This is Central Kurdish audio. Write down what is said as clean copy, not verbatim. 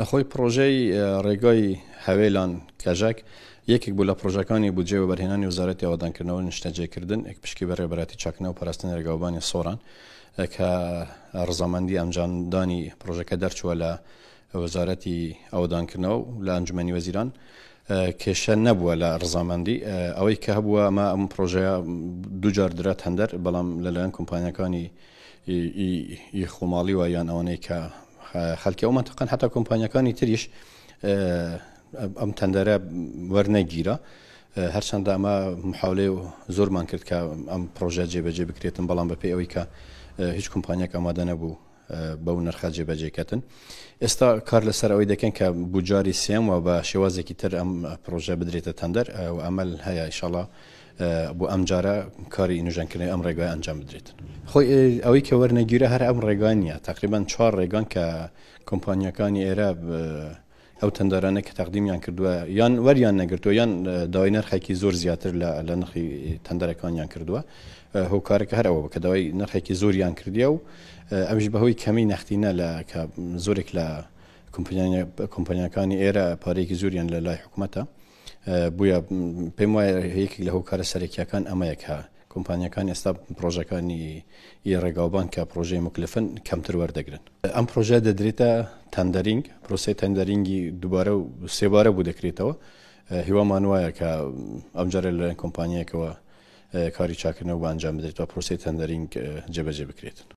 خۆی پرۆژەی ڕێگای هەوێلان کەژەک یەکێک بوو لە پرۆژەکانی بودجێ و بەرهێنانی وزارەتی ئاوادانکردنەوە نیشتەجێکردن پشکی بە ڕێبەرەتی چاکنەوە و پاراستنی ڕێگاوبانی سۆران کە ڕزامەندی ئەنجامدانی پرۆژەکە دەرچووە لە وزارەتی ئاوادانکردنەوە و لە ئەنجومەنی وەزیران کێشە نەبووە لە ڕزامەندی ئەوەی کە هەبووە ئەمە ئەم پرۆژەیە دووجار درات هەندەر بەڵام لەلایەن کۆمپانیەکانی خۆماڵی و یان ئەوانەی کە خەڵکی ئەو منتەقەن حتا کۆمپانیەکانی تریش ئەم تەندەرە وەرنەگیرە هەرچەندە ئەمە محاولێ و زۆرمان کرد کە ئەم پرۆژە جێبەجێ بکرێتن بەڵام بەپێی ئەوەی کە هیچ کۆمپانیەک ئامادە نەبوو بەو نرخە جێبەجێکەتن ئێستا کار لەسەر ئەوەی دەکەن کە بودجاری سێم و بە شێوازێکی تر ئەم پرۆژە بدرێتە تەندەر و ئەمەل هەیە ئینشاڵڵا بۆ ئەم جارە کاری نوێژەنکردنی ئەم ڕێگای ئەنجام بدرێتن خۆی ئەوەی کە وەرنەگیرە هەر ئەم ڕێگای نییە تقریبان 4 ڕێگان کە کۆمپانیەکانی ئێرە ئەو تەندەرانە کە تەقدیمیان کردووە یان وەریان نەگرتووە یان داوای نرخێکی زۆر زیاتر لە نرخی تەندەرەکانیان کردووە هۆکارێکە هەر ئەوە کە داوای نرخێکی زۆریان کردیە و ئەوش بەهۆی کەمی نەختینە لە کە زۆرێک لە کۆمپانیەکانی ئێرە پارێکی زوریان لە لای حکوومەتە بووە پێم وایە هەیەکی لە هۆکارە سەرەکیەکان ئەمەیەکە کۆمپانیەکان ئێستا پرۆژەکانی ڕێگاوبان کە پرۆژەی مکلفن کەمتر وەردەگرن ئەم پرۆژە دەدرێتە تەندەرینگ پرۆسی تەندەرینگی دووبارە و سێبارە بوو دەکرێتەوە هیوامان وایە کە ئەمجارە لە کۆمپانیەکەوە کاری چاکردنەوە بە ئەنجام بدرێتەوە پرۆسی تەندەرینگ جێبەجێ بکرێتن